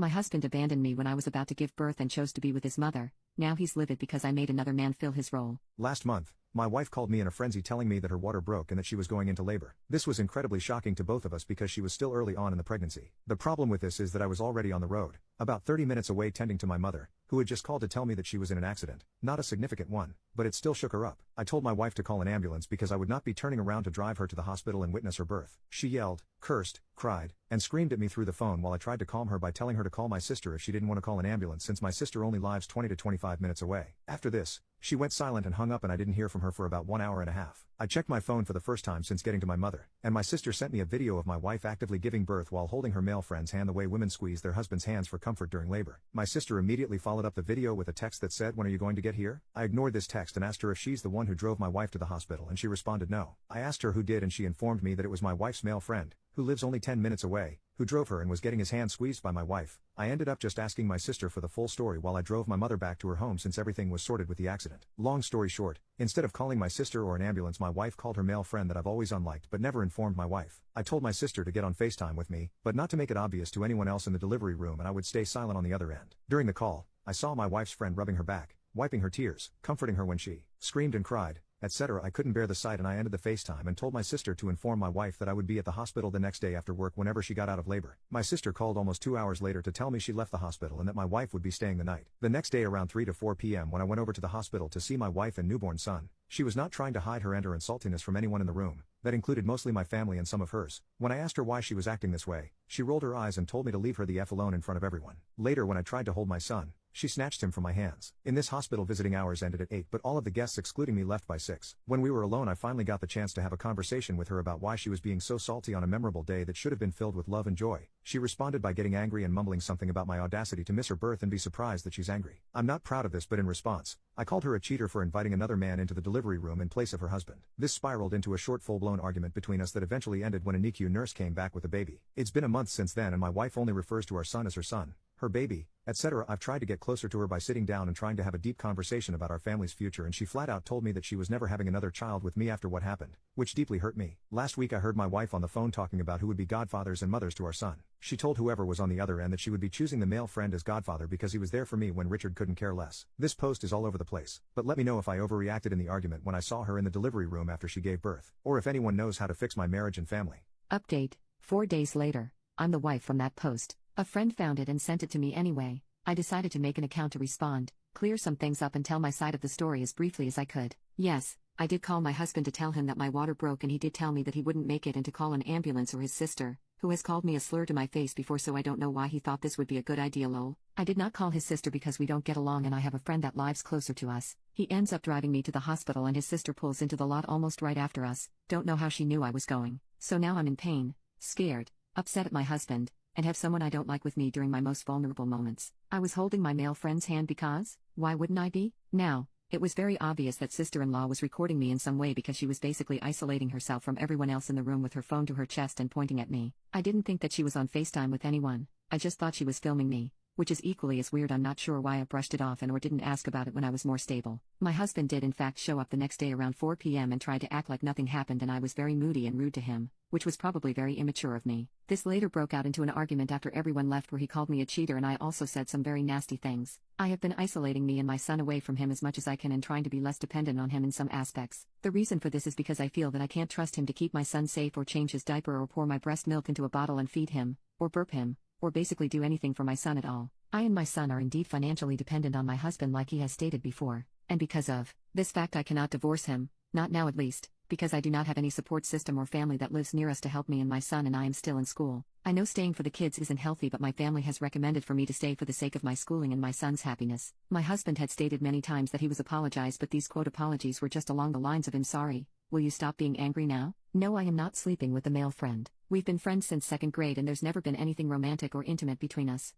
My husband abandoned me when I was about to give birth and chose to be with his mother. Now he's livid because I made another man fill his role. Last month, my wife called me in a frenzy telling me that her water broke and that she was going into labor. This was incredibly shocking to both of us because she was still early on in the pregnancy. The problem with this is that I was already on the road, about 30 minutes away tending to my mother, who had just called to tell me that she was in an accident. Not a significant one, but it still shook her up. I told my wife to call an ambulance because I would not be turning around to drive her to the hospital and witness her birth. She yelled, cursed, cried, and screamed at me through the phone while I tried to calm her by telling her to call my sister if she didn't want to call an ambulance since my sister only lives 20 to 25 minutes away. After this, she went silent and hung up and I didn't hear from her for about 1 hour and a half. I checked my phone for the first time since getting to my mother, and my sister sent me a video of my wife actively giving birth while holding her male friend's hand the way women squeeze their husband's hands for comfort during labor. My sister immediately followed up the video with a text that said, "When are you going to get here?" I ignored this text and asked her if she's the one who drove my wife to the hospital and she responded no. I asked her who did and she informed me that it was my wife's male friend, who lives only 10 minutes away, who drove her and was getting his hand squeezed by my wife. I ended up just asking my sister for the full story while I drove my mother back to her home since everything was sorted with the accident. Long story short, instead of calling my sister or an ambulance, my wife called her male friend that I've always unliked but never informed my wife. I told my sister to get on FaceTime with me, but not to make it obvious to anyone else in the delivery room, and I would stay silent on the other end. During the call, I saw my wife's friend rubbing her back, wiping her tears, comforting her when she screamed and cried, etc. I couldn't bear the sight and I ended the FaceTime and told my sister to inform my wife that I would be at the hospital the next day after work whenever she got out of labor. My sister called almost 2 hours later to tell me she left the hospital and that my wife would be staying the night. The next day around 3 to 4 p.m. when I went over to the hospital to see my wife and newborn son, she was not trying to hide her anger and saltiness from anyone in the room. That included mostly my family and some of hers. When I asked her why she was acting this way, she rolled her eyes and told me to leave her the F alone in front of everyone. Later when I tried to hold my son, she snatched him from my hands. In this hospital visiting hours ended at 8 but all of the guests excluding me left by 6. When we were alone I finally got the chance to have a conversation with her about why she was being so salty on a memorable day that should have been filled with love and joy. She responded by getting angry and mumbling something about my audacity to miss her birth and be surprised that she's angry. I'm not proud of this, but in response, I called her a cheater for inviting another man into the delivery room in place of her husband. This spiraled into a short full-blown argument between us that eventually ended when a NICU nurse came back with a baby. It's been a month since then and my wife only refers to our son as her son, her baby, etc. I've tried to get closer to her by sitting down and trying to have a deep conversation about our family's future, and she flat out told me that she was never having another child with me after what happened, which deeply hurt me. Last week I heard my wife on the phone talking about who would be godfathers and mothers to our son. She told whoever was on the other end that she would be choosing the male friend as godfather because he was there for me when Richard couldn't care less. This post is all over the place, but let me know if I overreacted in the argument when I saw her in the delivery room after she gave birth, or if anyone knows how to fix my marriage and family. Update: 4 days later. I'm the wife from that post. A friend found it and sent it to me anyway. I decided to make an account to respond, clear some things up and tell my side of the story as briefly as I could. Yes, I did call my husband to tell him that my water broke and he did tell me that he wouldn't make it and to call an ambulance or his sister, who has called me a slur to my face before, so I don't know why he thought this would be a good idea lol. I did not call his sister because we don't get along and I have a friend that lives closer to us. He ends up driving me to the hospital and his sister pulls into the lot almost right after us. Don't know how she knew I was going. So now I'm in pain, scared, upset at my husband, and have someone I don't like with me during my most vulnerable moments. I was holding my male friend's hand because, why wouldn't I be? Now, it was very obvious that sister-in-law was recording me in some way because she was basically isolating herself from everyone else in the room with her phone to her chest and pointing at me. I didn't think that she was on FaceTime with anyone, I just thought she was filming me, which is equally as weird. I'm not sure why I brushed it off and or didn't ask about it when I was more stable. My husband did in fact show up the next day around 4 p.m. and tried to act like nothing happened, and I was very moody and rude to him, which was probably very immature of me. This later broke out into an argument after everyone left where he called me a cheater and I also said some very nasty things. I have been isolating me and my son away from him as much as I can and trying to be less dependent on him in some aspects. The reason for this is because I feel that I can't trust him to keep my son safe or change his diaper or pour my breast milk into a bottle and feed him, or burp him, or basically do anything for my son at all. I and my son are indeed financially dependent on my husband like he has stated before, and because of this fact I cannot divorce him, not now at least, because I do not have any support system or family that lives near us to help me and my son, and I am still in school. I know staying for the kids isn't healthy, but my family has recommended for me to stay for the sake of my schooling and my son's happiness. My husband had stated many times that he was apologized, but these quote apologies were just along the lines of "I'm sorry, will you stop being angry now?" No, I am not sleeping with the male friend. We've been friends since 2nd grade and there's never been anything romantic or intimate between us.